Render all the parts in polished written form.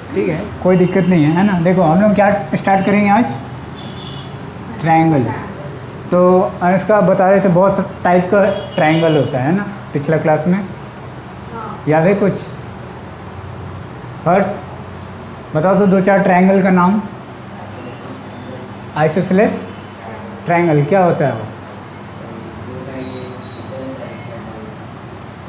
ठीक है, कोई दिक्कत नहीं है ना। देखो हम लोग क्या स्टार्ट करेंगे आज, ट्रायंगल। तो अनुष्का बता रहे थे बहुत टाइप का ट्रायंगल होता है ना पिछला क्लास में, याद है कुछ? फर्स्ट बताओ तो दो चार ट्रायंगल का नाम। आइसोसेलेस ट्रायंगल क्या होता है वो?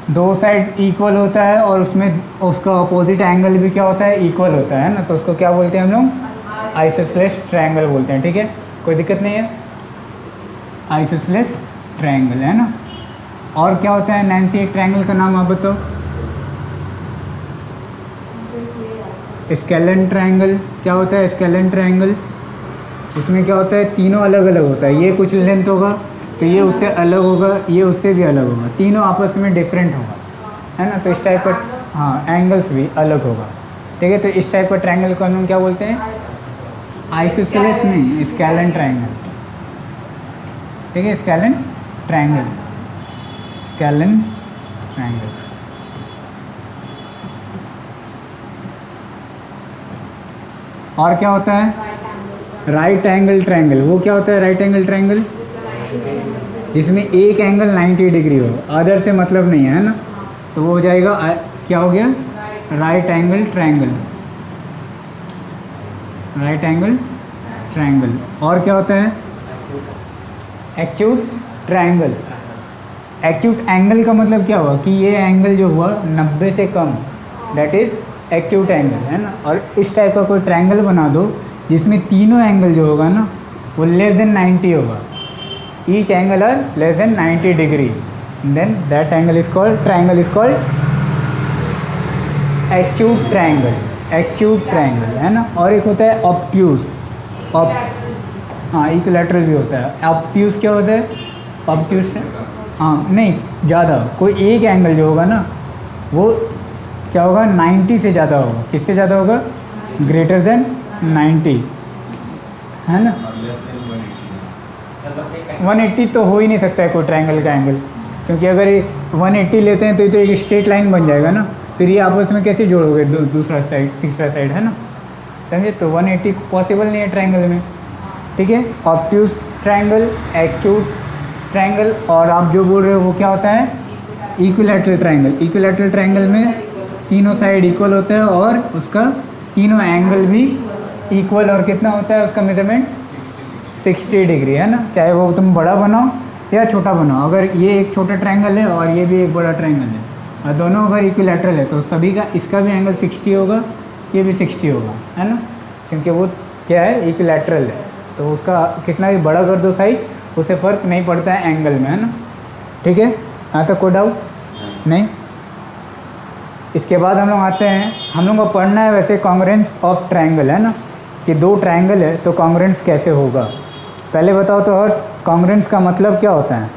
दो साइड इक्वल होता है और उसमें उसका अपोजिट एंगल भी क्या होता है, इक्वल होता है ना, तो उसको क्या बोलते हैं हम लोग? आइसोसेलेस ट्रायंगल बोलते हैं। ठीक है, कोई दिक्कत नहीं है, आइसोसेलेस ट्रायंगल है ना। और क्या होता है नैन्सी, एक ट्रायंगल का नाम आप बताओ। Scalene triangle. क्या होता है स्केलन ट्रायंगल? इसमें क्या होता है, तीनों अलग अलग होता है। ये कुछ लेंथ होगा तो ये उससे अलग होगा, ये उससे भी अलग होगा, तीनों आपस में डिफरेंट होगा, है ना। तो इस टाइप का, हाँ, एंगल्स भी अलग होगा। ठीक है, तो इस टाइप का ट्रायंगल को हम क्या बोलते हैं? आइसोसेलेस नहीं, स्केलन ट्रायंगल। ठीक है, स्केलन ट्रायंगल, स्केलन ट्रायंगल। और क्या होता है? Right angle triangle. वो क्या होता है राइट एंगल ट्रायंगल? जिसमें एक एंगल 90 डिग्री हो, अदर से मतलब नहीं है ना, तो वो हो जाएगा क्या हो गया? Right angle triangle, right angle triangle. और क्या होता है? Acute triangle. एक्यूट एंगल का मतलब क्या हुआ कि ये एंगल जो हुआ 90 से कम, दैट इज एक्यूट एंगल, है ना। और इस टाइप का कोई ट्रायंगल बना दो जिसमें तीनों एंगल जो होगा ना वो लेस देन 90 होगा, each angle are less than 90 degree, then that angle is called, triangle is called acute triangle, acute triangle, है ना। और एक होता है ऑब्ट्यूज। हाँ, इक्विलैटरल भी होता है। ऑब्ट्यूज क्या होता है? ऑब्ट्यूज, हाँ नहीं, ज़्यादा कोई एक एंगल जो होगा ना वो क्या होगा, 90 से ज़्यादा होगा। किससे ज़्यादा होगा? ग्रेटर देन 90, है ना। 180 तो हो ही नहीं सकता है कोई ट्रायंगल का एंगल, क्योंकि अगर ये 180 लेते हैं तो ये तो एक स्ट्रेट लाइन बन जाएगा ना, फिर ये आपस में कैसे जोड़ोगे दूसरा साइड तीसरा साइड, है ना, समझे। तो 180 पॉसिबल नहीं है ट्रायंगल में। ठीक है, ऑब्ट्यूज ट्रायंगल, एक्यूट ट्रायंगल, और आप जो बोल रहे हो वो क्या होता है? Equilateral triangle. इक्विलैटरल ट्रायंगल में तीनों साइड इक्वल होता है और उसका तीनों एंगल भी इक्वल, और कितना होता है उसका मेजरमेंट? 60 डिग्री, है ना। चाहे वो तुम बड़ा बनाओ या छोटा बनाओ, अगर ये एक छोटा ट्रायंगल है और ये भी एक बड़ा ट्रायंगल है और दोनों अगर इक्विलैटरल है तो सभी का, इसका भी एंगल 60 होगा, ये भी 60 होगा, है ना, क्योंकि वो क्या है, इक्विलैटरल है। तो उसका कितना भी बड़ा कर दो साइज, उससे फ़र्क नहीं पड़ता है एंगल में, है ना। ठीक है, यहाँ तक कोई डाउट नहीं। इसके बाद हम लोग आते हैं, हम लोग को पढ़ना है वैसे कॉन्ग्रुएंस ऑफ ट्रायंगल, है ना, कि दो ट्रायंगल है तो कॉन्ग्रुएंस कैसे होगा। पहले बताओ तो हर्ष, कॉन्ग्रुएंस का मतलब क्या होता है?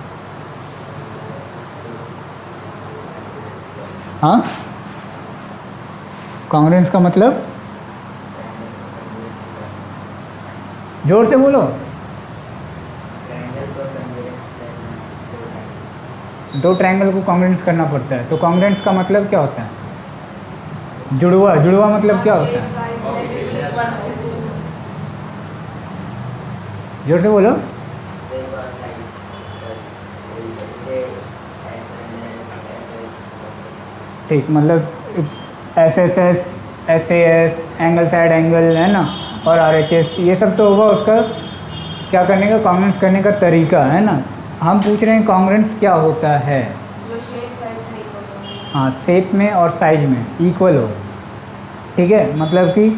हाँ, कॉन्ग्रुएंस का मतलब, जोर से बोलो। दो ट्रायंगल को कॉन्ग्रुएंस करना पड़ता है, तो कॉन्ग्रुएंस का मतलब क्या होता है? जुड़वा। जुड़वा मतलब क्या होता है? जोर से बोलो। ठीक, मतलब SSS, SAS, angle side angle, है ना, और RHS, ये सब तो होगा उसका क्या करने का, कॉन्ग्रुएंस करने का तरीका, है ना। हम पूछ रहे हैं कॉन्ग्रुएंस क्या होता है? हाँ, शेप में और साइज में इक्वल हो। ठीक है, मतलब कि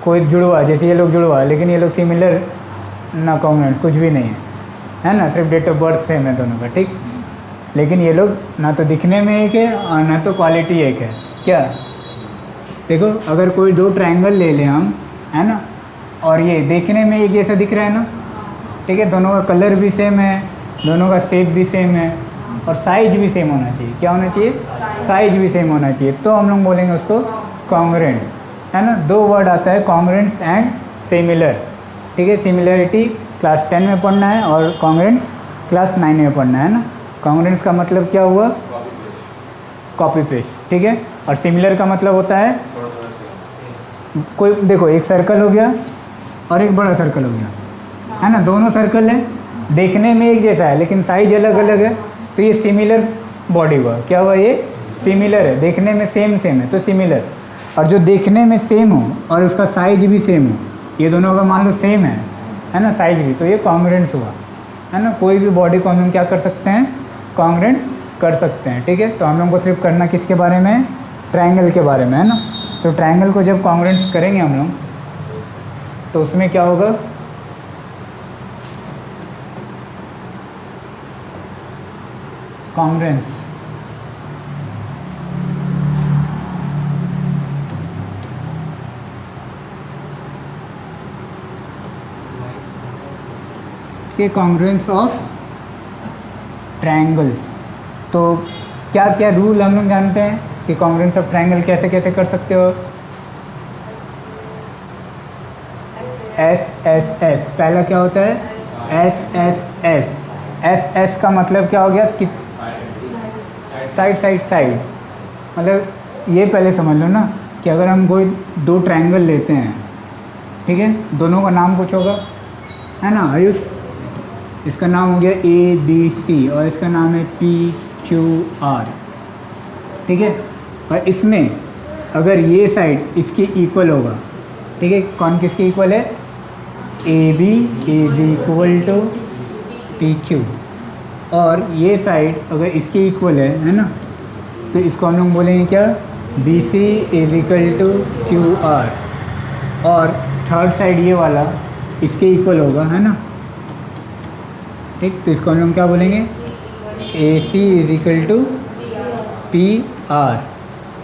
कोई जुड़वा, जैसे ये लोग जुड़वा लेकिन ये लोग सिमिलर ना, कॉन्ग्रुएंट कुछ भी नहीं है ना, सिर्फ डेट ऑफ बर्थ सेम है दोनों का। ठीक, लेकिन ये लोग ना तो दिखने में एक है और ना तो क्वालिटी एक है। क्या देखो, अगर कोई दो ट्रायंगल ले लें हम, है ना, और ये देखने में एक जैसा दिख रहा है ना, ठीक है, दोनों का कलर भी सेम है, दोनों का शेप भी सेम है और साइज भी सेम होना चाहिए। क्या होना चाहिए? साइज भी सेम होना चाहिए, तो हम लोग बोलेंगे उसको कॉन्ग्रुएंस, है ना। दो वर्ड आता है, कॉन्ग्रुएंस एंड सिमिलर। ठीक है, सिमिलरिटी क्लास 10 में पढ़ना है और कॉन्ग्रुएंस क्लास 9 में पढ़ना है ना। कॉन्ग्रुएंस का मतलब क्या हुआ? Copy paste. ठीक है, और सिमिलर का मतलब होता है कोई, देखो एक सर्कल हो गया और एक बड़ा सर्कल हो गया, है ना, दोनों सर्कल है, देखने में एक जैसा है लेकिन साइज अलग अलग है, तो ये सिमिलर बॉडी हुआ। क्या हुआ, ये सिमिलर है, देखने में सेम सेम है तो सिमिलर। और जो देखने में सेम हो और उसका साइज भी सेम हो, ये दोनों अगर मान लो सेम है ना, साइज भी, तो ये कॉन्ग्रुएंस हुआ, है ना। कोई भी बॉडी को हम लोग क्या कर सकते हैं, कॉन्ग्रुएंस कर सकते हैं, ठीक है। तो हम लोग को सिर्फ करना किसके बारे में, ट्रायंगल के बारे में, है ना। तो ट्रायंगल को जब कॉन्ग्रुएंस करेंगे हम लोग, तो उसमें क्या होगा, कॉन्ग्रुएंस, के कॉन्ग्रुएंस ऑफ ट्रायंगल्स। तो क्या क्या रूल हम लोग जानते हैं कि कॉन्ग्रुएंस ऑफ ट्रायंगल कैसे कैसे कर सकते हो। एस एस एस, पहला क्या होता है, S S S. S S का मतलब क्या हो गया कि साइड साइड साइड, मतलब ये पहले समझ लो ना कि अगर हम कोई दो ट्रायंगल लेते हैं, ठीक है, दोनों का नाम कुछ होगा, है ना आयुष, इसका नाम हो गया ए बी सी और इसका नाम है पी क्यू आर, ठीक है। और इसमें अगर ये साइड इसके इक्वल होगा, ठीक है, कौन किसके इक्वल है, A B is equal to P Q, और ये साइड अगर इसके इक्वल है ना, तो इसको हम लोग बोलेंगे क्या, B C is equal to Q R, और थर्ड साइड ये वाला इसके इक्वल होगा, है ना, ठीक। तो इसको हम लोग क्या बोलेंगे, A C is equal to P R,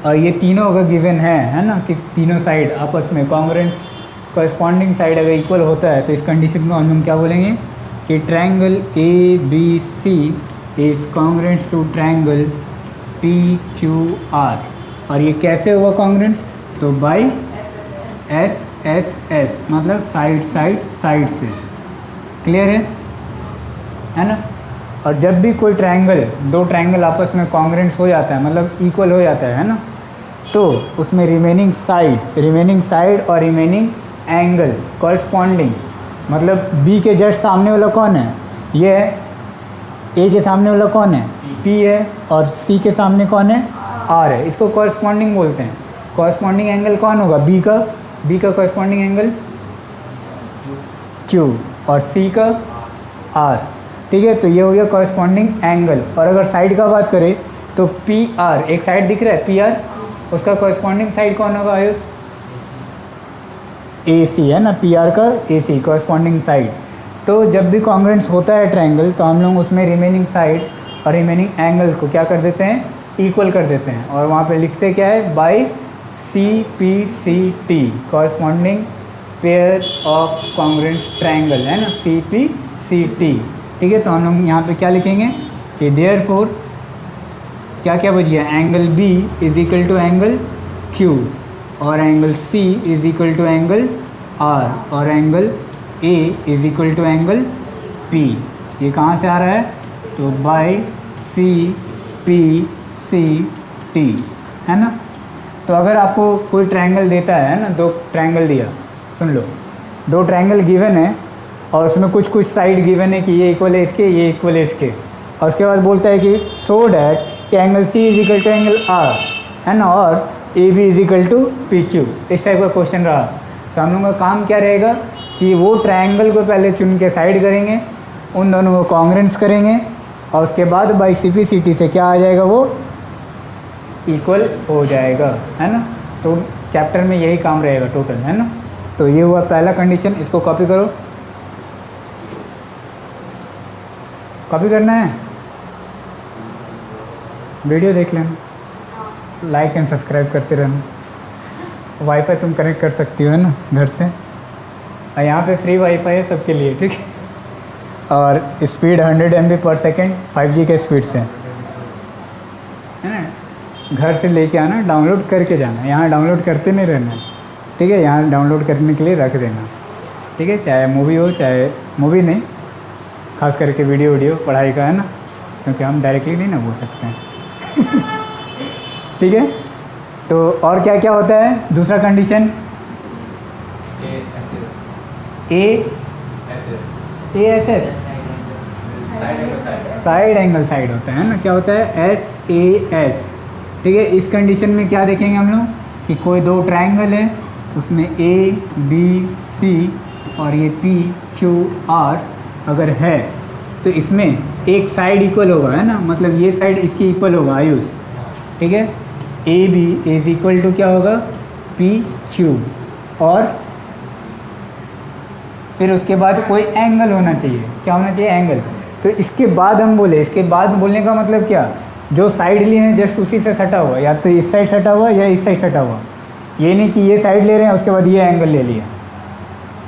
और ये तीनों अगर गिवन है ना, कि तीनों साइड आपस में कॉन्ग्रुएंस, कॉरस्पॉन्डिंग साइड अगर इक्वल होता है, तो इस कंडीशन को हम लोग क्या बोलेंगे कि triangle A B C is congruence to triangle P Q R. और ये कैसे हुआ कॉन्ग्रुएंस, तो बाय एस एस एस, मतलब साइड साइड साइड से, क्लियर है ना। और जब भी कोई ट्रायंगल, दो ट्रायंगल आपस में कॉन्ग्रुएंस हो जाता है, मतलब इक्वल हो जाता है ना, तो उसमें रिमेनिंग साइड और रिमेनिंग एंगल कॉरस्पॉन्डिंग, मतलब बी के जस्ट सामने वाला कौन है, ये है, ए के सामने वाला कौन है, पी है, और सी के सामने कौन है, आर है, इसको कॉरस्पॉन्डिंग बोलते हैं। कॉरस्पॉन्डिंग एंगल कौन होगा, बी का कॉरस्पॉन्डिंग एंगल क्यू और सी का आर, ठीक है। तो ये हो गया कॉरस्पॉन्डिंग एंगल। और अगर साइड का बात करें तो पी आर, एक साइड दिख रहा है पी आर, उसका कॉरस्पॉन्डिंग साइड कौन होगा आयुष, ए सी है ना, पी आर का ए सी कॉरस्पॉन्डिंग साइड। तो जब भी कॉन्ग्रुएंस होता है ट्रायंगल, तो हम लोग उसमें रिमेनिंग साइड और रिमेनिंग एंगल को क्या कर देते हैं, इक्वल कर देते हैं, और वहाँ पे लिखते क्या है, by C P C T, corresponding pair of congruence triangle, है ना, सी पी सी टी, ठीक है। तो हम लोग यहाँ पे क्या लिखेंगे कि देयरफॉर क्या क्या बच गया, angle B is equal to angle Q, और angle C is equal to angle R, और angle A is equal to angle P. ये कहाँ से आ रहा है, तो by C P C T, है ना। तो अगर आपको कोई ट्रायंगल देता है ना, दो ट्रायंगल दिया, सुन लो, दो ट्रायंगल गिवन है और उसमें कुछ कुछ साइड गिवन है कि ये इक्वल है इसके, ये इक्वल है इसके, और उसके बाद बोलता है कि सो डैट कि angle C is equal to angle R, है ना, और A B is equal to P Q, इस टाइप का क्वेश्चन रहा। तो हम लोगों का काम क्या रहेगा कि वो ट्रायंगल को पहले चुन के साइड करेंगे, उन दोनों को कॉन्ग्रुएंस करेंगे, और उसके बाद by C P C T से क्या आ जाएगा, वो इक्वल हो जाएगा, है ना। तो चैप्टर में यही काम रहेगा टोटल, है ना। तो ये हुआ पहला कंडीशन, इसको कॉपी करो, कॉपी करना है, वीडियो देख लेना, लाइक एंड सब्सक्राइब करते रहना। वाईफाई तुम कनेक्ट कर सकती हो, है ना, घर से, और यहाँ पे फ्री वाईफाई है सबके लिए, ठीक है, और स्पीड 100 MB पर सेकेंड 5G के स्पीड से, है ना। घर से लेके आना, डाउनलोड करके जाना, यहाँ डाउनलोड करते नहीं रहना, ठीक है, यहाँ डाउनलोड करने के लिए रख देना, ठीक है, चाहे मूवी हो चाहे मूवी नहीं, खास करके वीडियो पढ़ाई का, है ना, क्योंकि हम डायरेक्टली नहीं ना बोल सकते हैं ठीक है। तो और क्या क्या होता है दूसरा condition? A S S side angle side होता है ना, क्या होता है? S A S. ठीक है, इस कंडीशन में क्या देखेंगे हम लोग कि कोई दो ट्राइंगल है, उसमें ए बी सी और ये पी क्यू आर अगर है तो इसमें एक साइड इक्वल होगा, है ना, मतलब ये साइड इसकी इक्वल होगा आयुष। ठीक है, A B is equal to क्या होगा? पी क्यू, और फिर उसके बाद कोई एंगल होना चाहिए। क्या होना चाहिए? एंगल। तो इसके बाद हम बोले, इसके बाद बोलने का मतलब क्या? जो साइड लिए हैं जस्ट उसी से सटा हुआ, या तो इस साइड सटा हुआ या इस साइड सटा हुआ। ये नहीं कि ये साइड ले रहे हैं उसके बाद ये एंगल ले लिया,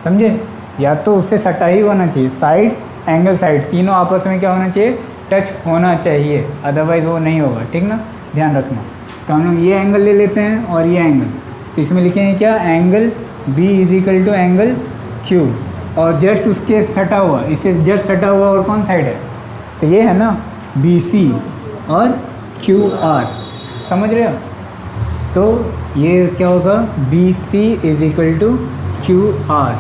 समझे? या तो उससे सटा ही होना चाहिए, साइड एंगल साइड तीनों आपस में क्या होना चाहिए? टच होना चाहिए, अदरवाइज़ वो नहीं होगा। ठीक ना, ध्यान रखना। तो हम लोग ये एंगल ले लेते हैं और ये एंगल, तो इसमें लिखेंगे क्या? Angle B is equal to angle Q, और जस्ट उसके सटा हुआ, इससे जस्ट सटा हुआ और कौन साइड है? तो ये है ना बी सी और क्यू आर, समझ रहे हो? तो ये क्या होगा? B C is equal to Q R.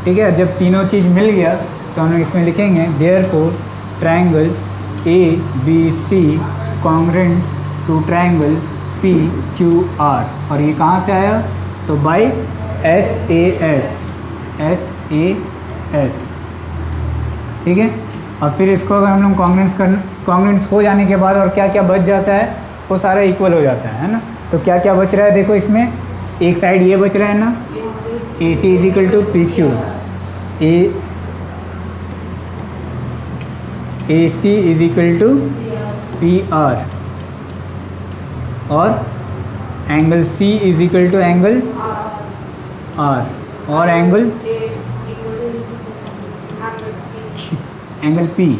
ठीक है, जब तीनों चीज़ मिल गया तो हम लोग इसमें लिखेंगे therefore triangle A B C congruent to triangle P Q R. और ये कहाँ से आया? तो बाय एस ए एस। ठीक है, और फिर इसको अगर हम लोग कॉन्ग्रुएंट्स हो जाने के बाद और क्या क्या बच जाता है? वो सारा इक्वल हो जाता है ना। तो क्या क्या बच रहा है देखो, इसमें एक साइड ये बच रहा है ना, A C is equal to P Q, A C is equal to P R, और angle C is equal to angle R, और एंगल पी।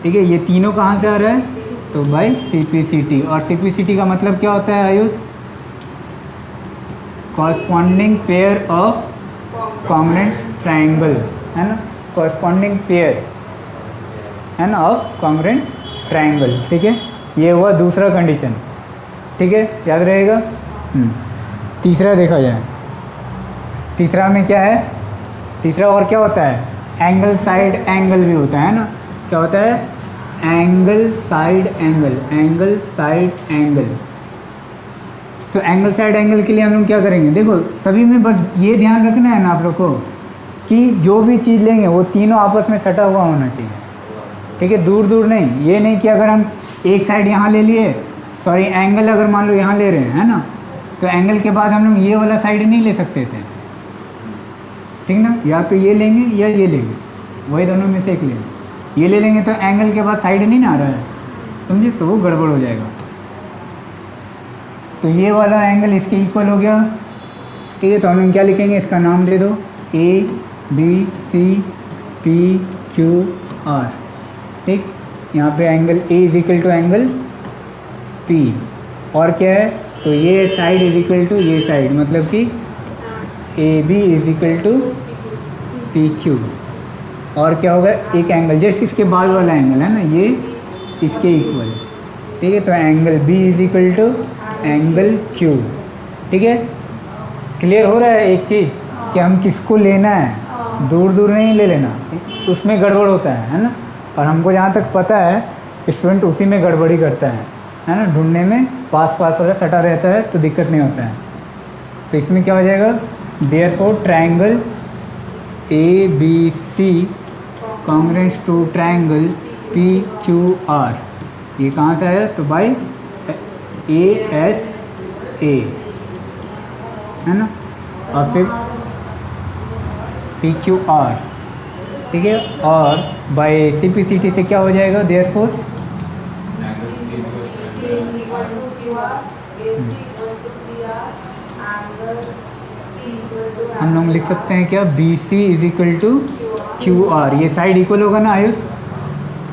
ठीक है, ये तीनों कहाँ से आ रहा है? तो बाय सीपीसीटी। और सीपीसीटी का मतलब क्या होता है Ayush? Corresponding pair of congruent triangle, है ना, कॉरस्पॉन्डिंग पेयर है ना ऑफ कॉन्ग्रुएंट ट्रायंगल। ठीक है, ये हुआ दूसरा कंडीशन। ठीक है, याद रहेगा। तीसरा देखा जाए, तीसरा में क्या है? तीसरा और क्या होता है? एंगल साइड एंगल भी होता है ना। क्या होता है? Angle side angle, angle side angle. तो एंगल साइड एंगल के लिए हम लोग क्या करेंगे? देखो सभी में बस ये ध्यान रखना है ना आप लोग को कि जो भी चीज़ लेंगे वो तीनों आपस में सटा हुआ होना चाहिए। ठीक है, दूर दूर नहीं। ये नहीं कि अगर हम एक साइड यहाँ ले लिए, सॉरी एंगल अगर मान लो यहाँ ले रहे हैं, है ना, तो एंगल के बाद हम लोग ये वाला साइड नहीं ले सकते थे। ठीक ना, या तो ये लेंगे या ये लेंगे, वही दोनों में से एक लेंगे। ये ले लेंगे तो एंगल के बाद साइड नहीं ना आ रहा है, समझे, तो वो गड़बड़ हो जाएगा। तो ये वाला एंगल इसके इक्वल हो गया। ठीक है, तो हम लोग क्या लिखेंगे? इसका नाम दे दो A B C P Q R. ठीक, यहाँ पे angle A is equal to angle P, और क्या है? तो ये साइड इज इक्वल टू ये साइड, मतलब कि A B is equal to P Q. और क्या होगा? एक एंगल जस्ट इसके बाद वाला एंगल है ना, ये इसके इक्वल। ठीक है, तो angle B is equal to angle Q. ठीक है, क्लियर हो रहा है एक चीज़ कि हम किसको लेना है, दूर दूर नहीं ले लेना, उसमें गड़बड़ होता है ना। और हमको जहाँ तक पता है स्टूडेंट उसी में गड़बड़ी करता है ना, ढूंढने में पास पास वाला सटा रहता है तो दिक्कत नहीं होता है। तो इसमें क्या हो जाएगा? Therefore triangle A B C congruent to triangle P Q R. ये कहाँ से आया? तो बाय ए एस ए, है ना, और फिर पी क्यू आर। ठीक है, और by C P C T से क्या हो जाएगा? देयरफॉर हम लोग लिख सकते हैं क्या? B C is equal to Q R. ये साइड इक्वल होगा ना आयुष,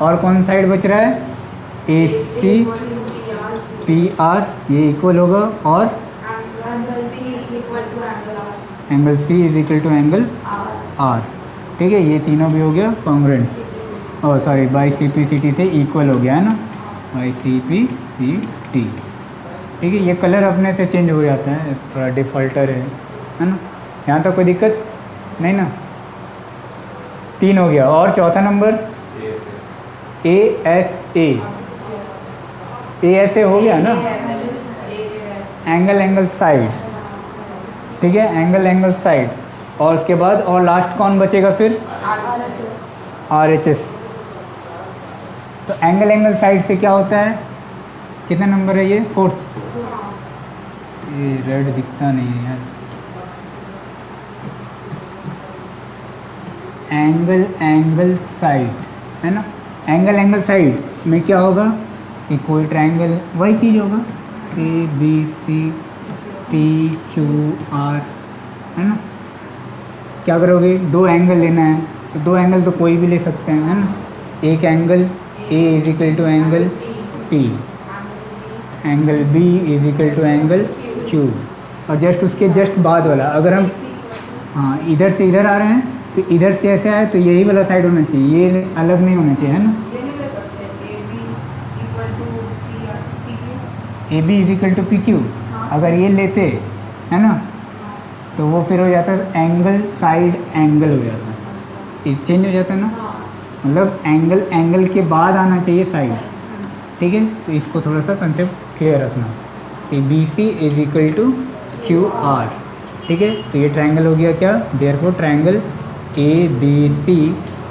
और कौन साइड बच रहा है? ए सी पी आर, ये इक्वल होगा, और angle C is equal to angle R. ठीक है, ये तीनों भी हो गया कॉन्ग्रुएंट्स, और sorry by C P C T से इक्वल हो गया है ना, by C P C T. ठीक है, ये कलर अपने से चेंज हो जाता है, थोड़ा डिफ़ॉल्टर है ना। यहाँ तक कोई दिक्कत नहीं ना। 3 हो गया, और चौथा नंबर ASA। ASA हो गया ना, एंगल साइड, ठीक है, एंगल साइड। और उसके बाद और लास्ट कौन बचेगा फिर? RHS। तो एंगल साइड से क्या होता है, कितना नंबर है ये? 4th। ये रेड दिखता नहीं है यार। एंगल साइड है ना। एंगल साइड में क्या होगा कि कोई ट्रायंगल वही चीज़ होगा, ABCPQR है ना। क्या करोगे, 2 एंगल लेना है तो 2 एंगल तो कोई भी ले सकते हैं, है ना। एक angle A = angle P, angle B = angle Q, और जस्ट उसके जस्ट बाद वाला, अगर हम हाँ इधर से इधर आ रहे हैं तो इधर से ऐसे आए तो यही वाला साइड होना चाहिए, ये अलग नहीं होना चाहिए, है ना। AB = PQ, अगर ये लेते है ना तो वो फिर हो जाता है एंगल साइड एंगल हो जाता है, ये चेंज हो जाता है ना। मतलब एंगल के बाद आना चाहिए साइड, ठीक है। तो इसको थोड़ा सा कंसेप्ट क्लियर रखना। ABC = QR, ठीक है। तो ये ट्रायंगल हो गया क्या, therefore triangle ABC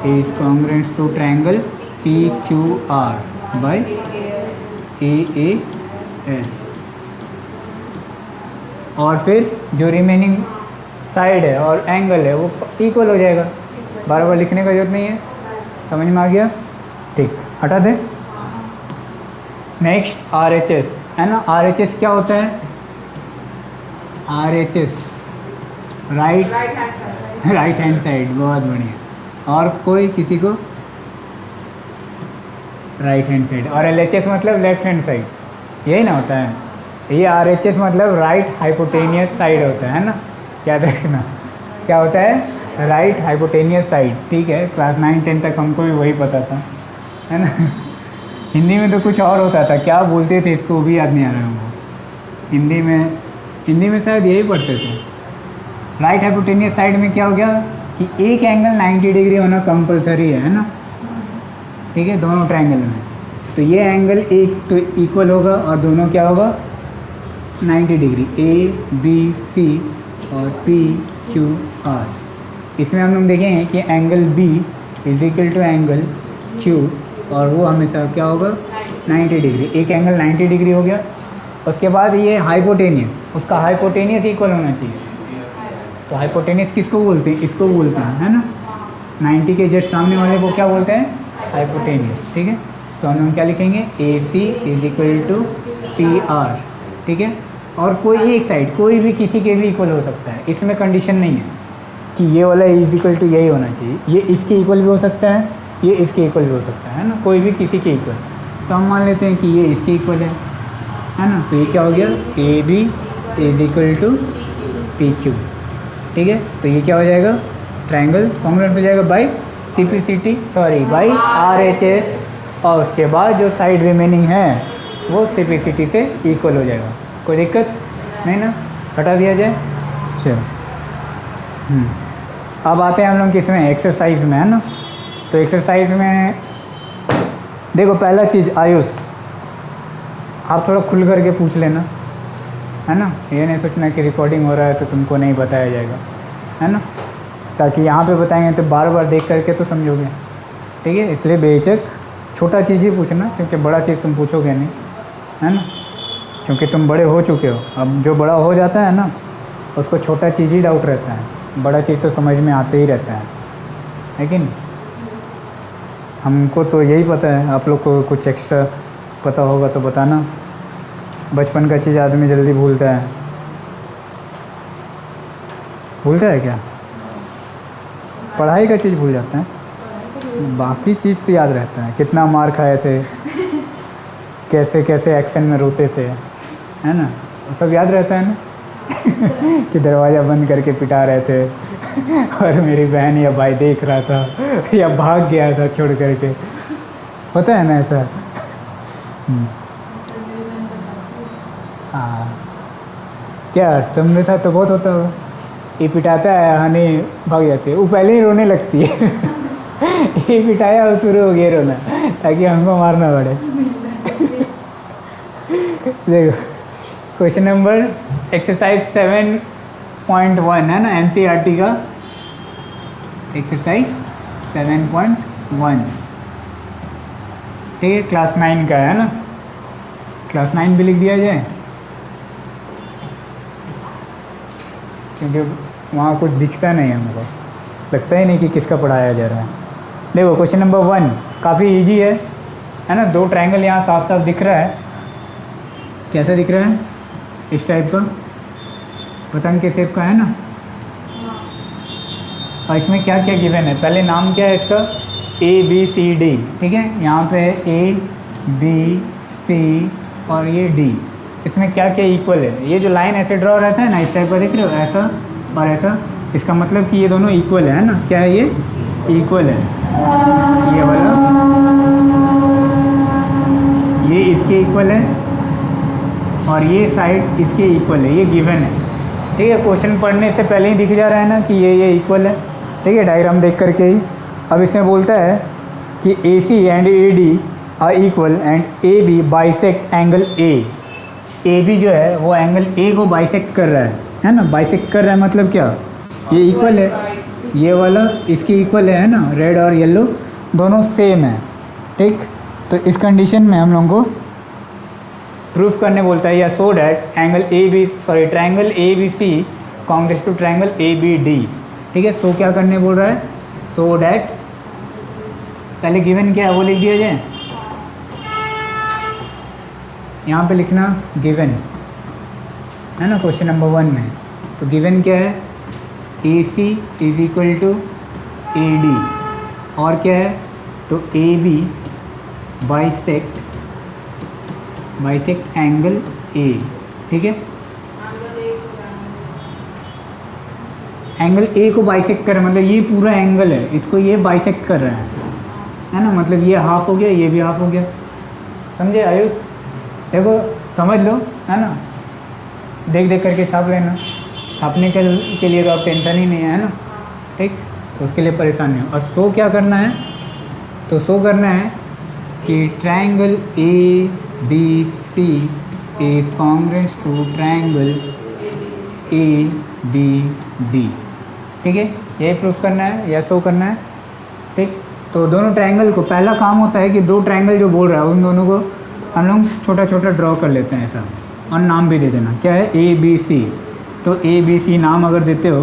is congruent to triangle PQR by AAS। और फिर जो रिमेनिंग साइड है और एंगल है वो इक्वल हो जाएगा, बार बार लिखने का जरूरत नहीं है। समझ में आ गया? ठीक, हटा दे। नेक्स्ट RHS है ना। RHS क्या होता है? RHS राइट हैंड साइड, बहुत बढ़िया। और कोई किसी को राइट हैंड साइड, और LHS मतलब लेफ्ट हैंड साइड, यही ना होता है। ये RHS मतलब राइट हाइपोटेनियस साइड होता है ना, याद रखना। क्या होता है? राइट हाइपोटेनियस साइड, ठीक है। क्लास 9-10 तक हमको भी वही पता था, है ना। हिंदी में तो कुछ और होता था, क्या बोलते थे इसको भी याद नहीं आ रहा हमको। हिंदी में शायद यही पढ़ते थे। राइट हाइपोटेनियस साइड में क्या हो गया कि एक एंगल 90 डिग्री होना कंपलसरी है ना, ठीक है, दोनों ट्रायंगल में। तो ये एंगल एक तो इक्वल होगा और दोनों क्या होगा 90 डिग्री, ABC और PQR। इसमें हम लोग देखेंगे कि एंगल B = एंगल Q, और वो हमेशा क्या होगा 90 डिग्री। एक एंगल 90 डिग्री हो गया। उसके बाद ये हाइपोटेनियस, उसका हाइपोटेनियस इक्वल होना चाहिए। तो हाइपोटेनियस किसको बोलते हैं? इसको बोलते हैं, है ना। 90 के जस्ट सामने वाले को क्या बोलते हैं? हाइपोटेनियस, ठीक है। तो हम लोग क्या लिखेंगे? AC = PR, ठीक है। और कोई एक साइड कोई भी किसी के भी इक्वल हो सकता है, इसमें कंडीशन नहीं है कि ये वाला = यही होना चाहिए। ये इसके इक्वल भी हो सकता है, ये इसके इक्वल भी हो सकता है ना, कोई भी किसी के इक्वल। तो हम मान लेते हैं कि ये इसके इक्वल है ना। तो ये क्या हो गया? AB = PQ, ठीक है। तो ये क्या हो जाएगा? ट्रायंगल कॉन्ग्रुएंट हो जाएगा बाय बाय RHS, और उसके बाद जो साइड रिमेनिंग है वो CPCT से इक्वल हो जाएगा। कोई दिक्कत नहीं ना, हटा दिया जाए। चलो अब आते हैं हम लोग किसमें? एक्सरसाइज में, है ना। तो एक्सरसाइज में देखो, पहला चीज़ आयुष, आप थोड़ा खुल करके पूछ लेना, है ना। ये नहीं सोचना कि रिकॉर्डिंग हो रहा है तो तुमको नहीं बताया जाएगा, है ना। ताकि यहाँ पे बताएंगे तो बार बार देख करके तो समझोगे, ठीक है। इसलिए बेझिझक छोटा चीज़ ही पूछना, क्योंकि बड़ा चीज़ तुम पूछोगे नहीं, है ना। क्योंकि तुम बड़े हो चुके हो। अब जो बड़ा हो जाता है ना उसको छोटा चीज़ ही डाउट रहता है, बड़ा चीज़ तो समझ में आते ही रहता है, लेकिन हमको तो यही पता है। आप लोग को कुछ एक्स्ट्रा पता होगा तो बताना। बचपन का चीज़ आदमी जल्दी भूलता है। भूलता है क्या? पढ़ाई का चीज़ भूल जाता है, बाकी चीज़ तो याद रहता है। कितना मार खाए थे, कैसे कैसे एक्शन में रोते थे, है ना, वो सब याद रहता है ना। कि दरवाज़ा बंद करके पिटा रहे थे और मेरी बहन या भाई देख रहा था या भाग गया था छोड़ करके, पता है ना ऐसा। हाँ, क्या तुमने साथ तो बहुत होता होगा। ये पिटाता है, हनी भाग जाती है, वो पहले ही रोने लगती है। ये पिटाया और शुरू हो गया रोना ताकि हमको मारना पड़े। देखो क्वेश्चन नंबर एक्सरसाइज 7.1 है ना, एनसीईआरटी का एक्सरसाइज 7.1, ठीक है, क्लास 9 का है ना। क्लास 9 भी लिख दिया जाए क्योंकि वहाँ कुछ दिखता नहीं हमको, लगता ही नहीं कि किसका पढ़ाया जा रहा है। देखो क्वेश्चन नंबर 1 काफ़ी इजी है ना। दो ट्रायंगल यहाँ साफ साफ दिख रहा है। कैसा दिख रहा है? इस टाइप का, पतंग के शेप का है ना। और इसमें क्या क्या गिवन है, पहले नाम क्या है इसका, ABCD, ठीक है। यहाँ पे ABC और ये D, इसमें क्या क्या इक्वल है। ये जो लाइन ऐसे ड्रॉ रहता है ना, इस टाइप का देख रहे हो, ऐसा और ऐसा, इसका मतलब कि ये दोनों इक्वल है ना। क्या है ये? इक्वल है। ये वाला ये इसके इक्वल है और ये साइड इसके इक्वल है, ये गिवन है, ठीक है। क्वेश्चन पढ़ने से पहले ही दिख जा रहा है ना कि ये इक्वल है, ठीक है, डायग्राम देख करके ही। अब इसमें बोलता है कि AC and AD are equal and AB bisect angle A। AB जो है वो एंगल A को बाइसेक्ट कर रहा है ना। बाइसेक्ट कर रहा है मतलब क्या, ये इक्वल है, ये वाला इसके इक्वल है ना, रेड और येलो दोनों सेम है, ठीक। तो इस कंडीशन में हम लोगों को प्रूफ करने बोलता है, या so that angle triangle ABC congruent to triangle ABD, ठीक है। सो क्या करने बोल रहा है, सो डैट, पहले गिवन क्या है वो लिख दिया जाए। यहाँ पे लिखना गिवन है ना क्वेश्चन नंबर 1 में। तो गिवन क्या है, AC is equal to AD, और क्या है तो AB बाइसेक्ट एंगल A, ठीक है। एंगल A को बाइसेक्ट कर रहा है, मतलब ये पूरा एंगल है, इसको ये बाइसेक्ट कर रहा है ना। मतलब ये हाफ हो गया, ये भी हाफ हो गया, समझे आयुष? देखो समझ लो, है ना, देख देख करके छाप लेना। छापने के लिए तो आप टेंशन ही नहीं है ना, ठीक। तो उसके लिए परेशान नहीं हो। और शो क्या करना है, तो शो करना है कि triangle ABC is congruent to triangle ABD, ठीक है। यही प्रूफ करना है या शो करना है, ठीक। तो दोनों ट्रायंगल को, पहला काम होता है कि दो ट्रायंगल जो बोल रहा है उन दोनों को हम लोग छोटा छोटा ड्रॉ कर लेते हैं ऐसा, और नाम भी दे देना। क्या है, ABC। तो ABC नाम अगर देते हो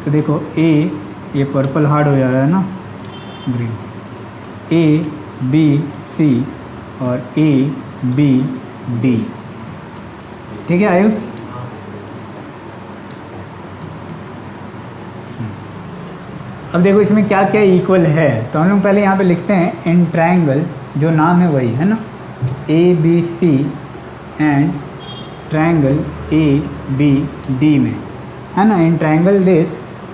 तो देखो A, ये पर्पल हार्ड हो जा रहा है ना, ग्रीन, ABC और ABD, ठीक है आयुष। अब देखो इसमें क्या क्या इक्वल है, तो हम लोग पहले यहाँ पे लिखते हैं इन ट्रायंगल, जो नाम है वही है ना, ABC एंड ट्रायंगल ABD में, है ना। इन ट्रायंगल दिस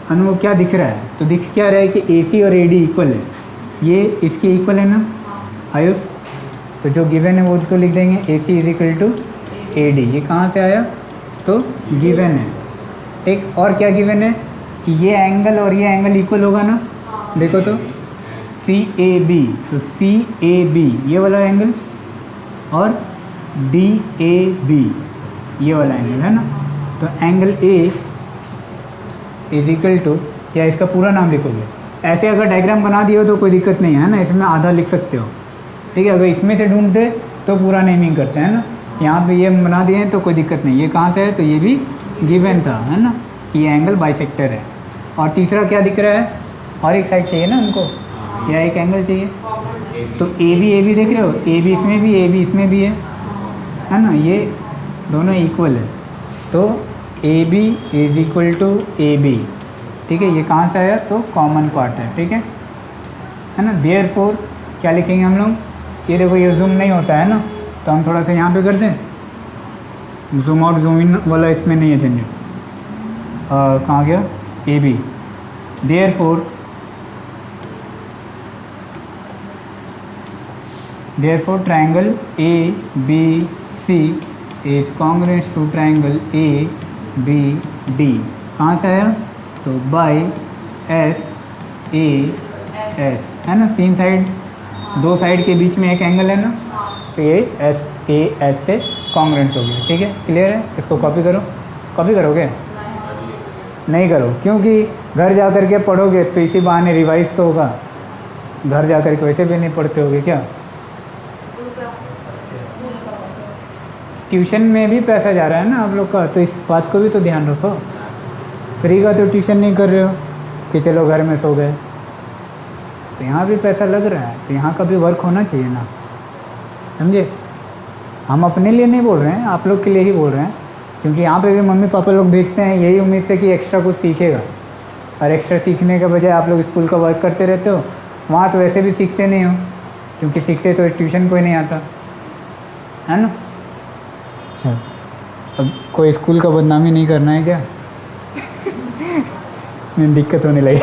हम लोग क्या दिख रहा है, तो दिख क्या रहा है कि AC और AD इक्वल है, ये इसके इक्वल है ना आयुष। तो जो गिवन है वो उसको लिख देंगे, AC is equal to AD। ये कहाँ से आया, तो गिवन है, ठीक। और क्या गिवन है कि ये एंगल और ये एंगल इक्वल होगा ना, देखो तो CAB, तो CAB ये वाला एंगल और DAB ये वाला एंगल है ना। तो angle A is equal to, या इसका पूरा नाम लिखोगे, ऐसे अगर डायग्राम बना दिए हो तो कोई दिक्कत नहीं है ना, इसमें आधा लिख सकते हो, ठीक है। अगर इसमें से ढूंढते तो पूरा नेमिंग करते हैं ना, यहाँ पे ये बना दिए हैं तो कोई दिक्कत नहीं। ये कहाँ से है, तो ये भी गिवन था, है ना, कि ये एंगल बाइसेक्टर है। और तीसरा क्या दिख रहा है, और एक साइड चाहिए ना हमको, या एक एंगल चाहिए, तो AB देख रहे हो, AB इसमें भी, AB इसमें भी है ना, ये दोनों इक्वल है। तो AB is equal to AB, ठीक है। ये कहाँ से आया, तो कॉमन पार्ट है, ठीक है ना। देयरफॉर क्या लिखेंगे हम लोग, ये देखो ये जूम नहीं होता है ना, तो हम थोड़ा सा यहाँ पे कर दें, जूम आउट जूम इन वाला इसमें नहीं है झंझट। कहाँ गया, AB। Therefore triangle ABC is congruent to triangle ABD B D कहाँ से आया, तो बाई एस ए एस है ना, तीन साइड, दो साइड के बीच में एक एंगल है ना, तो ये एस ए एस से कॉन्ग्रुएंट हो गया। ठीक है, क्लियर है। इसको कॉपी करो। कॉपी करोगे? नहीं करो, क्योंकि घर जा कर के पढ़ोगे तो इसी बहाने रिवाइज तो होगा। घर जा कर के वैसे भी नहीं पढ़ते होगे क्या? ट्यूशन में भी पैसा जा रहा है ना आप लोग का, तो इस बात को भी तो ध्यान रखो। फ्री का तो ट्यूशन नहीं कर रहे हो कि चलो घर में सो गए, तो यहाँ भी पैसा लग रहा है, तो यहाँ का भी वर्क होना चाहिए ना, समझे। हम अपने लिए नहीं बोल रहे हैं, आप लोग के लिए ही बोल रहे हैं, क्योंकि यहाँ पे भी मम्मी पापा लोग भेजते हैं यही उम्मीद से कि एक्स्ट्रा कुछ सीखेगा, और एक्स्ट्रा सीखने के बजाय आप लोग स्कूल का वर्क करते रहते हो। वहाँ तो वैसे भी सीखते नहीं हो, क्योंकि सीखते तो ट्यूशन कोई नहीं आता है ना। अच्छा, अब कोई स्कूल का बदनामी नहीं करना है क्या? दिक्कत होने लगी।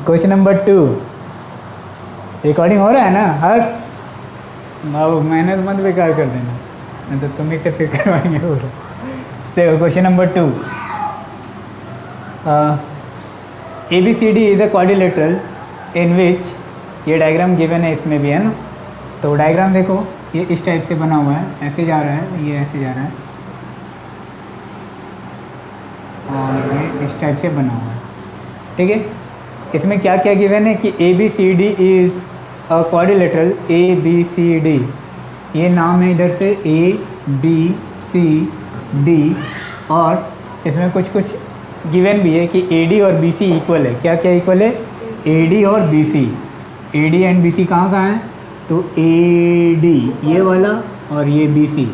क्वेश्चन नंबर 2, रिकॉर्डिंग हो रहा है ना? हर्ष बाबू मेहनत मत बेकार कर देना, नहीं तो तुम ही से फिर करवाएंगे। देखो question number 2, A B C D is a quadrilateral in which, ये डायग्राम गिवन है इसमें भी है ना। तो डायग्राम देखो, ये इस टाइप से बना हुआ है, ऐसे जा रहा है, ये ऐसे जा रहा है, और ये इस टाइप से बना हुआ है। ठीक है, इसमें क्या क्या गिवन है कि A B C D is a quadrilateral, A B C D, ये नाम है इधर से ए बी सी डी, और इसमें कुछ कुछ गिवन भी है कि ए डी और बी सी इक्वल है। क्या क्या इक्वल है? ए डी और B C. A D and B C कहाँ कहाँ है? तो ए डी ये वाला और ये बी सी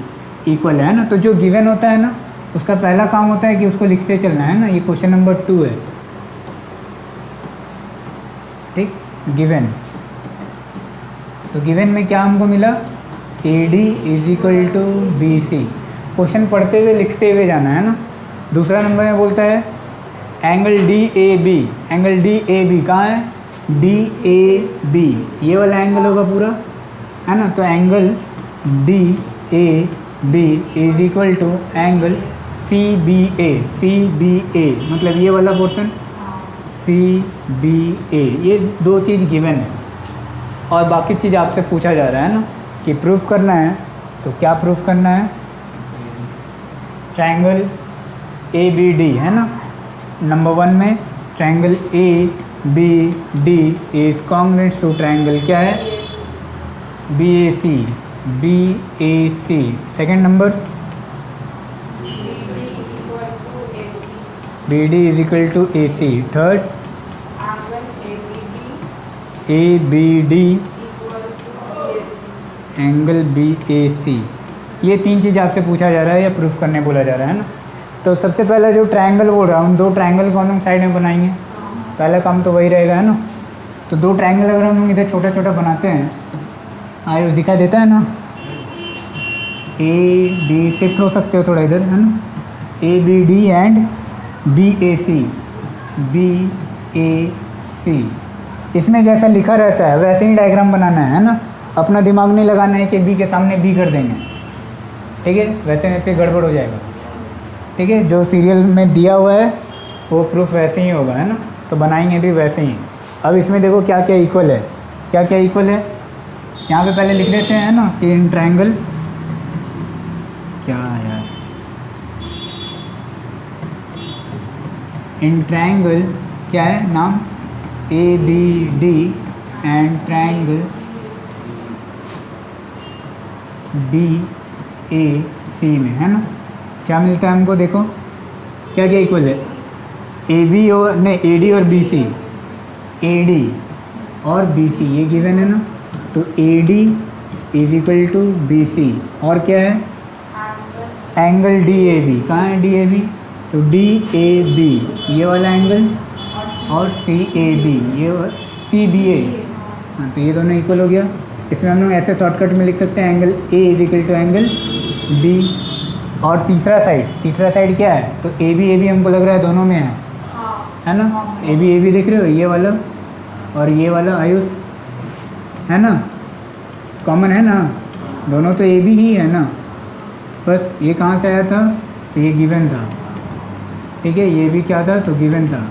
इक्वल है ना। तो जो गिवन होता है ना, उसका पहला काम होता है कि उसको लिखते चलना है ना। ये क्वेश्चन नंबर 2 है, ठीक, गिवन। तो गिवन में क्या हमको मिला? A D is equal to B C. Question पढ़ते हुए लिखते हुए जाना है ना। दूसरा नंबर में बोलता है angle D A B. Angle D A B कहाँ है? डी ए बी ये वाला एंगल होगा पूरा, है ना। तो angle D A B is equal to angle C B A. C B A मतलब ये वाला पोर्शन, सी बी ए। ये दो चीज़ गिवन है, और बाकी चीज़ आपसे पूछा जा रहा है ना कि प्रूफ करना है। तो क्या प्रूफ करना है? ट्रायंगल ए बी डी है ना। नंबर 1 में triangle A B D is congruent to triangle क्या है? B A C. B A C. Second number B D is equal to A C. Third A B D angle B A C. ये तीन चीज़ आपसे पूछा जा रहा है या प्रूफ करने बोला जा रहा है ना। तो सबसे पहले जो ट्रायंगल बोल रहा हूँ, दो ट्रायंगल कौन साइड में बनाएंगे? पहला काम तो वही रहेगा है ना। तो दो ट्रायंगल अगर हम इधर छोटा छोटा बनाते हैं, आयो दिखाई देता है ना। ए डी शिफ्ट हो सकते हो थोड़ा इधर है ना। A B D and B A C. B A C इसमें जैसा लिखा रहता है वैसे ही डायग्राम बनाना है ना। अपना दिमाग नहीं लगाना है कि बी के सामने बी कर देंगे, ठीक है, वैसे में फिर गड़बड़ हो जाएगा। ठीक है, जो सीरियल में दिया हुआ है वो प्रूफ वैसे ही होगा है ना। तो बनाएंगे भी वैसे ही। अब इसमें देखो क्या क्या इक्वल है। क्या क्या इक्वल है यहाँ पे पहले लिख देते हैं ना कि इन ट्रायंगल क्या यार, इन ट्रायंगल क्या है नाम? A B D and triangle B A C में है ना क्या मिलता है हमको? देखो क्या क्या इक्वल है? ए बी और नहीं, ए डी और बी सी। ए डी और बी सी ये गिवन है ना। तो A D is equal to B C. और क्या है? Angle D A B. कहाँ है डी ए बी? तो डी ए बी ये वाला एंगल, और सी ए बी ये सी बी ए। हाँ, तो ये दोनों इक्वल हो गया। इसमें हम लोग ऐसे शॉर्टकट में लिख सकते हैं angle A is equal to angle B. और तीसरा साइड क्या है? तो ए बी हमको लग रहा है दोनों में है ना। ए बी देख रहे हो, ये वाला और ये वाला आयुष है ना, कॉमन है ना, दोनों तो ए बी ही है ना। बस ये कहाँ से आया था? तो ये गिवन था, ठीक है, ये भी क्या था, तो गिवन था,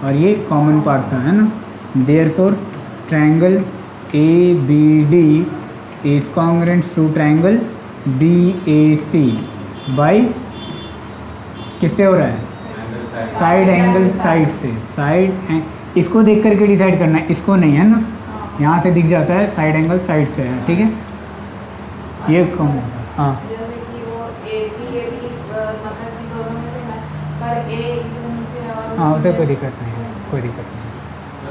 और ये कॉमन पार्ट था, है ना। Therefore triangle A B D is congruent to triangle B A C by, किससे हो रहा है, साइड एंगल साइड से, इसको देख करके डिसाइड करना है, इसको नहीं, है ना, यहाँ से दिख जाता है साइड एंगल साइड से है, ठीक है। ये कौन, हाँ हाँ, उसे कोई दिक्कत नहीं है, कोई दिक्कत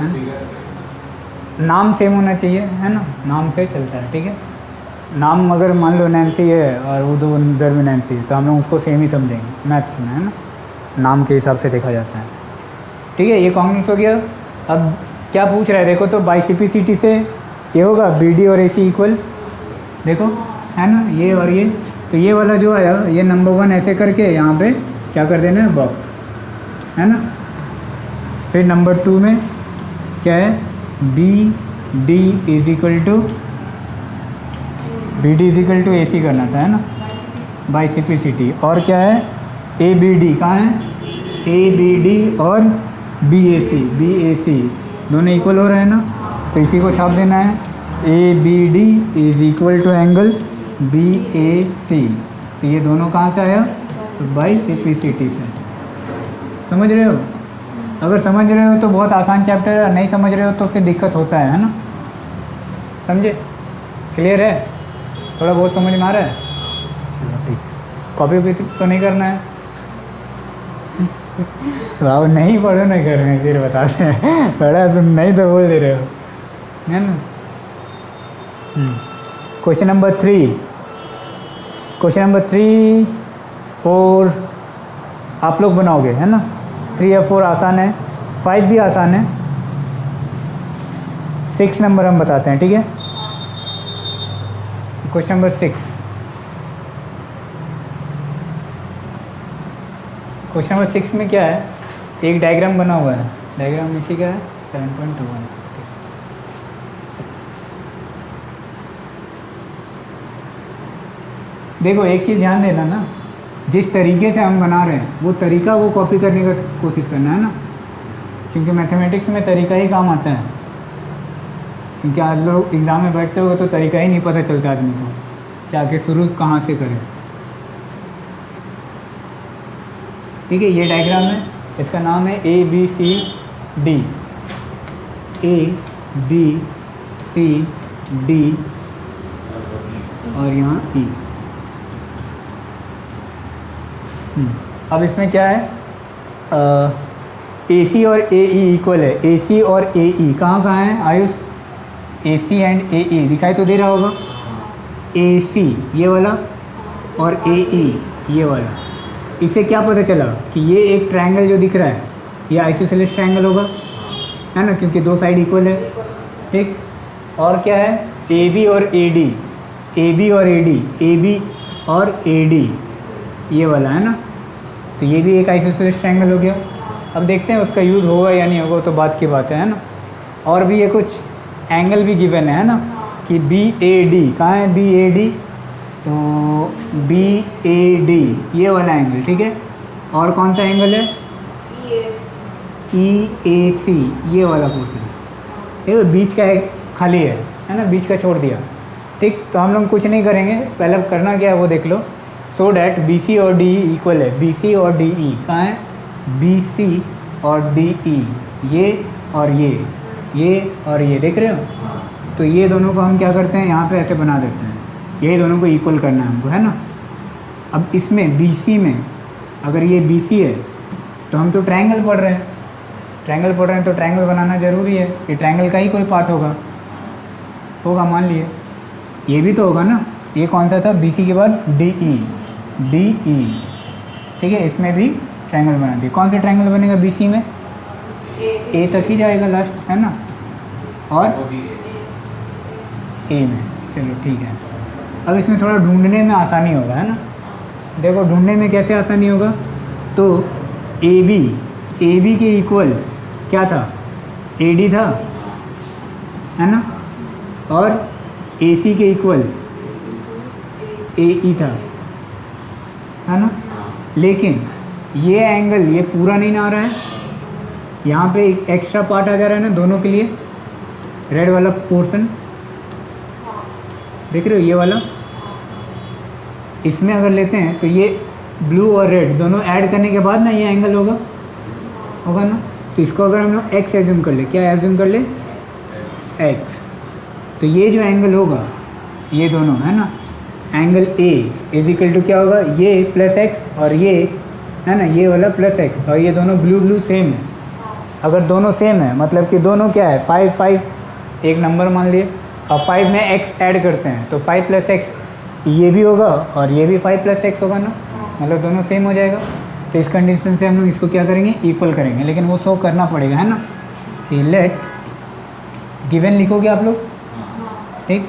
नहीं है, नाम सेम होना चाहिए, है ना, नाम से चलता है, ठीक है। नाम अगर मान लो नैन्सी है और वो दो उधर भी नैन्सी है, तो हम लोग उसको सेम ही समझेंगे मैथ्स में, है ना, नाम के हिसाब से देखा जाता है, ठीक है। ये कॉन्ग्रुएंस हो गया। अब क्या पूछ रहा है, देखो तो बाई सिम्प्लिसिटी से ये होगा बी डी और ए सी इक्वल, देखो, है ना, ये और ये, तो ये वाला जो आया, ये नंबर 1 ऐसे करके यहाँ पे क्या कर देना है, बॉक्स, है ना। फिर नंबर 2 में क्या है, B D is equal to A C करना था, है ना, बाई सिम्प्लिसिटी। और क्या है, ए बी डी कहाँ है, ए बी डी और बी ए सी दोनों इक्वल हो रहे हैं ना, तो इसी को छाप देना है, A B D is equal to angle B A C. तो ये दोनों कहाँ से आया, तो बाई सिम्प्लिसिटी से। समझ रहे हो, अगर समझ रहे हो तो बहुत आसान चैप्टर है, नहीं समझ रहे हो तो फिर दिक्कत होता है ना, समझे, क्लियर है, थोड़ा बहुत समझ में आ रहा है, ठीक। कॉपी भी तो नहीं करना है, वाह, नहीं पढ़ो नहीं कर रहे हैं, फिर बताते हैं पढ़ा तुम नहीं तो बोल दे रहे हो, है ना। क्वेश्चन नंबर 3, 4 आप लोग बनाओगे, है ना, 3 या 4 आसान है, 5 भी आसान है, 6 नंबर हम बताते हैं, ठीक है। क्वेश्चन नंबर 6, क्वेश्चन नंबर 6 में क्या है, एक डायग्राम बना हुआ है, डायग्राम इसी का है 7.21। देखो एक चीज़ ध्यान देना ना, जिस तरीके से हम बना रहे हैं वो तरीका वो कॉपी करने का कोशिश करना है ना, क्योंकि मैथमेटिक्स में तरीका ही काम आता है, क्योंकि आज लोग एग्ज़ाम में बैठते हो तो तरीका ही नहीं पता चलता आदमी को कि आगे शुरू कहाँ से करें, ठीक है। ये डायग्राम है, इसका नाम है A B C D, A B C D और यहाँ ई। अब इसमें क्या है, ए सी और ए ई इक्वल है, ए सी और ए ई कहाँ कहाँ है आयुष, ए सी एंड ए ई दिखाई तो दे रहा होगा, ए सी ये वाला और ए ई ये वाला। इससे क्या पता चला कि ये एक ट्रायंगल जो दिख रहा है ये आइसोसेलेस ट्रायंगल होगा, है ना, क्योंकि दो साइड इक्वल है, ठीक। और क्या है, ए बी और ए डी, ए बी और ए डी, ए बी और ए डी ये वाला, है ना, तो ये भी एक आइसोसेलेस ट्रायंगल हो गया। अब देखते हैं उसका यूज़ होगा या नहीं होगा, तो बात की बात है ना। और भी ये कुछ एंगल भी गिवन है ना, कि बी ए डी कहाँ है, बी ए डी, तो बी ए डी ये वाला एंगल, ठीक है। और कौन सा एंगल है, ई ए सी ये वाला पोर्शन, देखो बीच का एक खाली है ना, बीच का छोड़ दिया, ठीक। तो हम लोग कुछ नहीं करेंगे, पहले करना क्या है वो देख लो, सो डैट बी सी और डी ई इक्वल है, बी सी और डी ई कहाँ है, बी सी और डी ई ये और ये और ये देख रहे हो, तो ये दोनों को हम क्या करते हैं यहाँ पे ऐसे बना देते हैं, ये दोनों को इक्वल करना है हमको, है ना। अब इसमें बी सी में अगर ये बी सी है तो हम तो ट्रायंगल पढ़ रहे हैं, तो ट्रायंगल बनाना ज़रूरी है, ये ट्रायंगल का ही कोई पार्ट होगा मान लिए, ये भी तो होगा ना। ये कौन सा था, बी सी के बाद डी ई, ठीक है, इसमें भी ट्रायंगल बना दिए। कौन सा ट्रायंगल बनेगा बी सी में, ए तक ही जाएगा लास्ट, है ना, और ए में, चलो ठीक है। अब इसमें थोड़ा ढूंढने में आसानी होगा, है ना। देखो ढूंढने में कैसे आसानी होगा, तो ए बी के इक्वल क्या था, ए डी था, है ना, और ए सी के इक्वल ए ई था, है ना। लेकिन ये एंगल ये पूरा नहीं ना आ रहा है, यहाँ पे एक एक्स्ट्रा पार्ट आ जा रहा है ना दोनों के लिए, रेड वाला पोर्शन देख रहे हो ये वाला, इसमें अगर लेते हैं तो ये ब्लू और रेड दोनों ऐड करने के बाद ना ये एंगल होगा ना। तो इसको अगर हम लोग एक्स एज्यूम कर ले, क्या एज्यूम कर ले, एक्स, तो ये जो एंगल होगा ये दोनों है ना, angle A is equal to क्या होगा, ये प्लस एक्स और ये है ना, ये वाला प्लस एक्स, और ये दोनों ब्लू सेम है। अगर दोनों सेम है मतलब कि दोनों क्या है 5 5, एक नंबर मान लिए, और 5 में एक्स ऐड करते हैं तो 5 प्लस एक्स ये भी होगा और ये भी 5 प्लस एक्स होगा ना, मतलब दोनों सेम हो जाएगा। तो इस कंडीशन से हम लोग इसको क्या करेंगे, इक्वल करेंगे, लेकिन वो शो करना पड़ेगा है ना। कि लेट गिवन लिखोगे आप लोग, ठीक,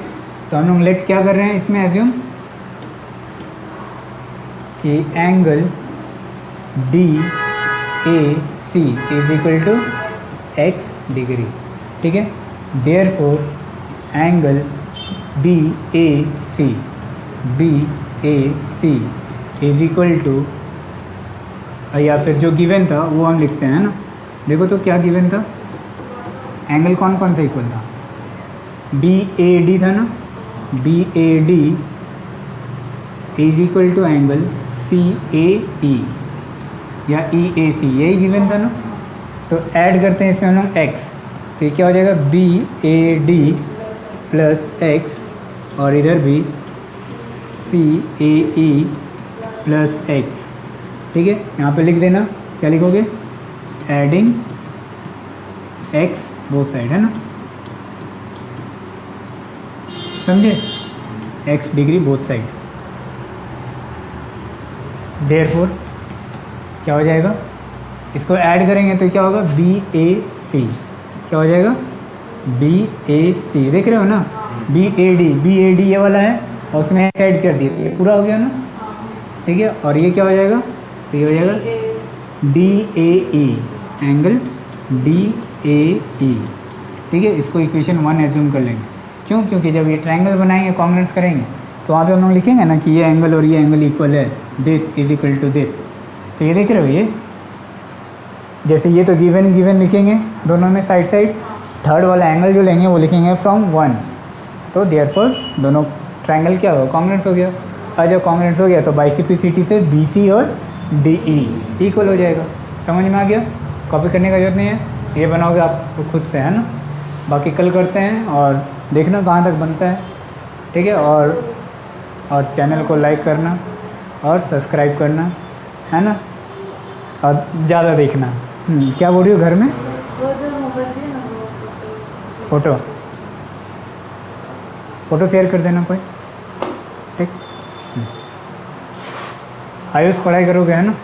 तो हम लोग लेट क्या कर रहे हैं इसमें एज्यूम कि angle D A C is equal to X degree, ठीक है। Therefore angle B A C is equal to, या फिर जो गिवन था वो हम लिखते हैं ना। देखो तो क्या गिवन था, एंगल कौन कौन सा इक्वल था, बी ए डी था ना, B A D is equal to angle C A E या ई ए सी, यही गिवन था ना। तो ऐड करते हैं इसमें हम लोग एक्स, तो ये क्या हो जाएगा, B A D plus X और इधर भी सी ए ई प्लस एक्स, ठीक है। यहाँ पे लिख देना, क्या लिखोगे, एडिंग एक्स बोथ साइड है ना, समझे, x degree both side. Therefore क्या हो जाएगा, इसको ऐड करेंगे तो क्या होगा, बी ए सी, क्या हो जाएगा, बी ए सी, देख रहे हो ना, बी ए डी ये वाला है और उसमें ऐड कर दिया, ये पूरा हो गया ना, ठीक है। और ये क्या हो जाएगा, तो ये हो जाएगा D A E, angle D A E, ठीक है। इसको इक्वेशन 1 एज्यूम कर लेंगे, क्यों, क्योंकि जब ये ट्रायंगल बनाएंगे कॉन्ग्रुएंस करेंगे तो वहाँ पे हम लोग लिखेंगे ना कि ये एंगल और ये एंगल इक्वल है, this is equal to this. तो ये देख रहे हो, ये जैसे ये तो गिवन लिखेंगे दोनों में साइड साइड, थर्ड वाला एंगल जो लेंगे वो लिखेंगे फ्रॉम 1, तो देयरफॉर दोनों ट्रायंगल क्या होगा, कॉन्ग्रुएंस हो गया। और जब कॉन्ग्रुएंस हो गया तो बाइसिपिसिटी से बी सी और डी ई इक्वल हो जाएगा। समझ में आ गया, कॉपी करने का जरूरत नहीं है, ये बनाओगे आप खुद से है ना। बाकी कल करते हैं और देखना कहाँ तक बनता है, ठीक है। और चैनल को लाइक करना और सब्सक्राइब करना है ना, और ज़्यादा देखना। क्या बोल रही हो घर में, वो जो मोबाइल है ना वो फ़ोटो शेयर कर देना कोई, ठीक। आयुष पढ़ाई करोगे है ना।